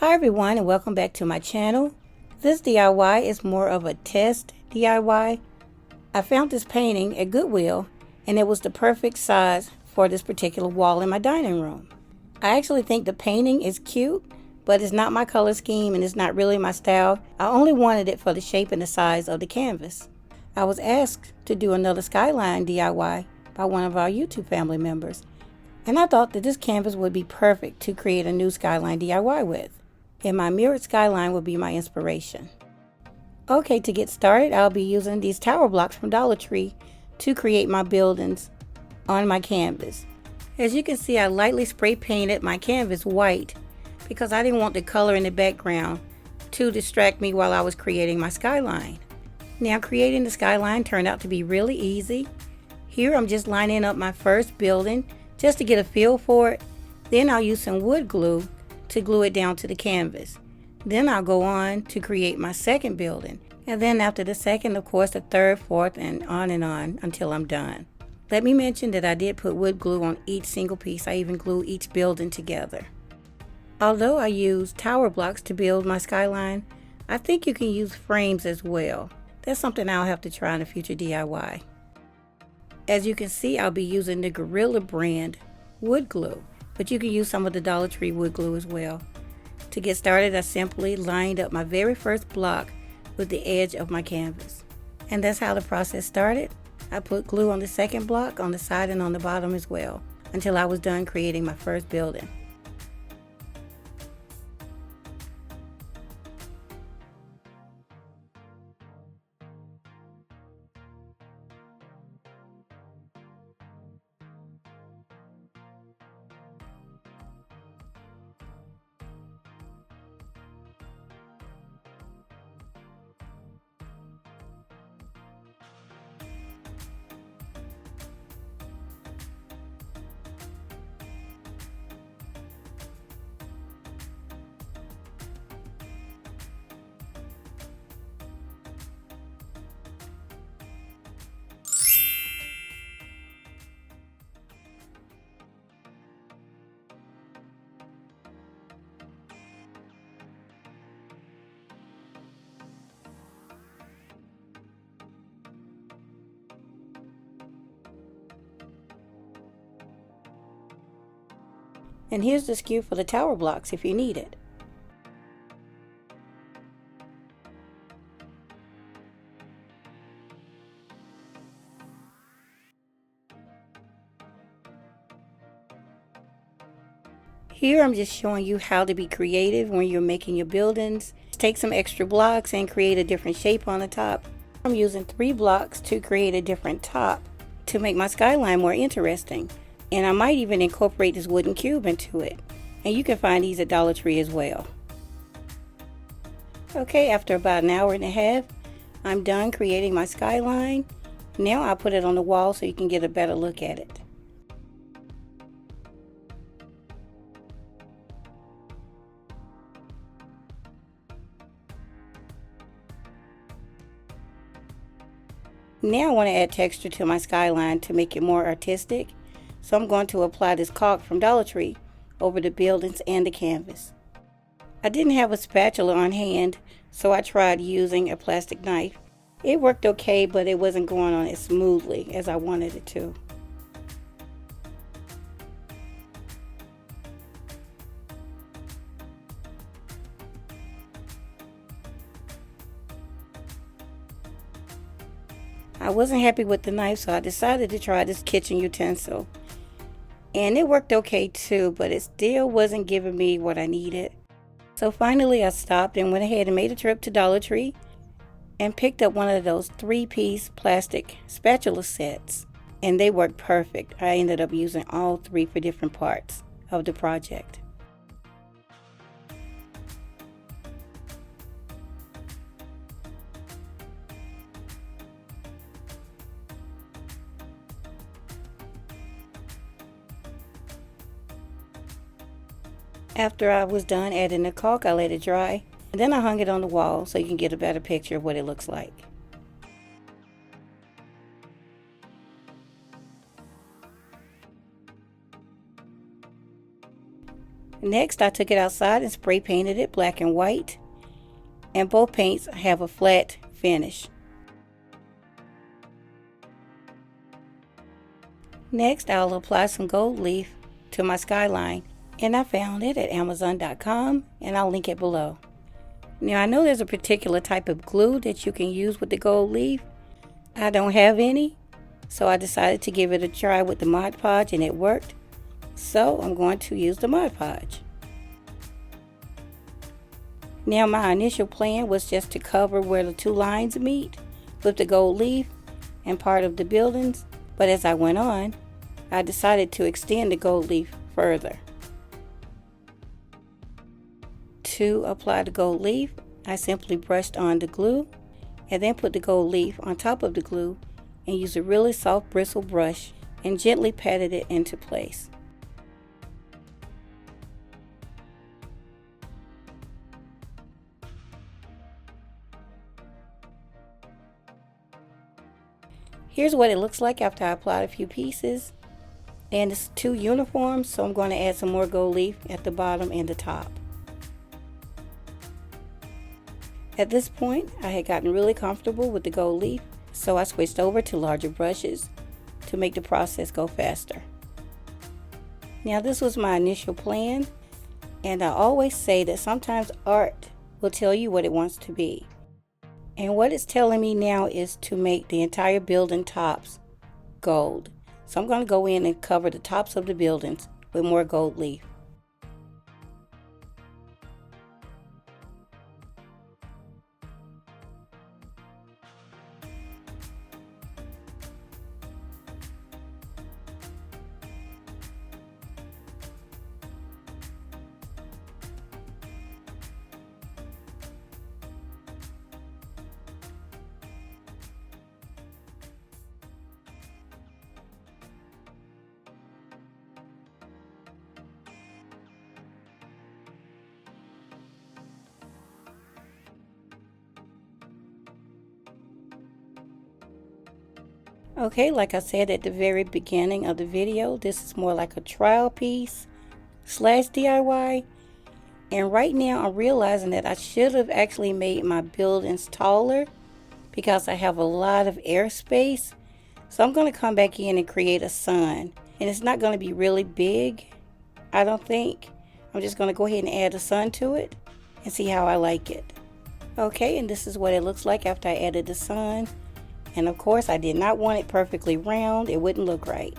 Hi everyone, and welcome back to my channel. This DIY is more of a test DIY. I found this painting at Goodwill and it was the perfect size for this particular wall in my dining room. I actually think the painting is cute, but it's not my color scheme and it's not really my style. I only wanted it for the shape and the size of the canvas. I was asked to do another Skyline DIY by one of our YouTube family members, and I thought that this canvas would be perfect to create a new Skyline DIY with. And my mirrored skyline will be my inspiration. Okay, to get started, I'll be using these tower blocks from Dollar Tree to create my buildings on my canvas. As you can see, I lightly spray painted my canvas white because I didn't want the color in the background to distract me while I was creating my skyline. Now, creating the skyline turned out to be really easy. Here I'm just lining up my first building just to get a feel for it. Then I'll use some wood glue to glue it down to the canvas. Then I'll go on to create my second building, and then after the second, of course, the third, fourth, and on until I'm done. Let me mention that I did put wood glue on each single piece. I even glue each building together. Although I used tower blocks to build my skyline, I think you can use frames as well. That's something I'll have to try in a future DIY. As you can see, I'll be using the Gorilla brand wood glue, but you can use some of the Dollar Tree wood glue as well. To get started, I simply lined up my very first block with the edge of my canvas. And that's how the process started. I put glue on the second block, on the side and on the bottom as well, until I was done creating my first building. And here's the skew for the tower blocks if you need it. Here I'm just showing you how to be creative when you're making your buildings. Take some extra blocks and create a different shape on the top. I'm using 3 blocks to create a different top to make my skyline more interesting. And I might even incorporate this wooden cube into it. And you can find these at Dollar Tree as well. Okay, after about an hour and a half, I'm done creating my skyline. Now I'll put it on the wall so you can get a better look at it. Now I want to add texture to my skyline to make it more artistic. So I'm going to apply this caulk from Dollar Tree over the buildings and the canvas. I didn't have a spatula on hand, so I tried using a plastic knife. It worked okay, but it wasn't going on as smoothly as I wanted it to. I wasn't happy with the knife, so I decided to try this kitchen utensil. And it worked okay too, but it still wasn't giving me what I needed. So finally I stopped and went ahead and made a trip to Dollar Tree and picked up one of those 3-piece plastic spatula sets. And they worked perfect. I ended up using all 3 for different parts of the project. After I was done adding the caulk, I let it dry, and then I hung it on the wall so you can get a better picture of what it looks like. Next, I took it outside and spray painted it black and white, and both paints have a flat finish. Next, I'll apply some gold leaf to my Skyline, and I found it at Amazon.com, and I'll link it below. Now, I know there's a particular type of glue that you can use with the gold leaf. I don't have any, so I decided to give it a try with the Mod Podge, and it worked. So I'm going to use the Mod Podge. Now, my initial plan was just to cover where the two lines meet with the gold leaf and part of the buildings, but as I went on, I decided to extend the gold leaf further. To apply the gold leaf, I simply brushed on the glue and then put the gold leaf on top of the glue and used a really soft bristle brush and gently patted it into place. Here's what it looks like after I applied a few pieces, and it's too uniform, so I'm going to add some more gold leaf at the bottom and the top. At this point, I had gotten really comfortable with the gold leaf, so I switched over to larger brushes to make the process go faster. Now, this was my initial plan, and I always say that sometimes art will tell you what it wants to be. And what it's telling me now is to make the entire building tops gold. So I'm going to go in and cover the tops of the buildings with more gold leaf. Okay, like I said at the very beginning of the video, this is more like a trial piece slash DIY. And right now I'm realizing that I should have actually made my buildings taller because I have a lot of airspace. So I'm going to come back in and create a sun. And it's not going to be really big, I don't think. I'm just going to go ahead and add a sun to it and see how I like it. Okay, and this is what it looks like after I added the sun. And of course, I did not want it perfectly round. It wouldn't look right.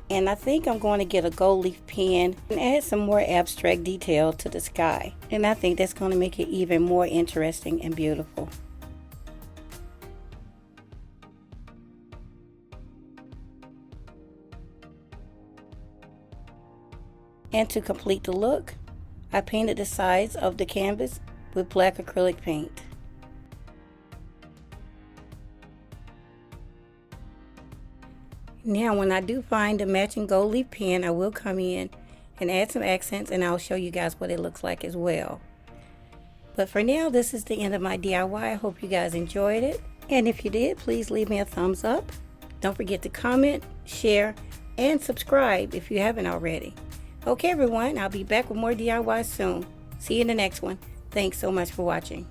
And I think I'm going to get a gold leaf pen and add some more abstract detail to the sky. And I think that's going to make it even more interesting and beautiful. And to complete the look, I painted the sides of the canvas with black acrylic paint. Now, when I do find a matching gold leaf pen, I will come in and add some accents, and I'll show you guys what it looks like as well. But for now, this is the end of my DIY. I hope you guys enjoyed it. And if you did, please leave me a thumbs up. Don't forget to comment, share, and subscribe if you haven't already. Okay, everyone, I'll be back with more DIY soon. See you in the next one. Thanks so much for watching.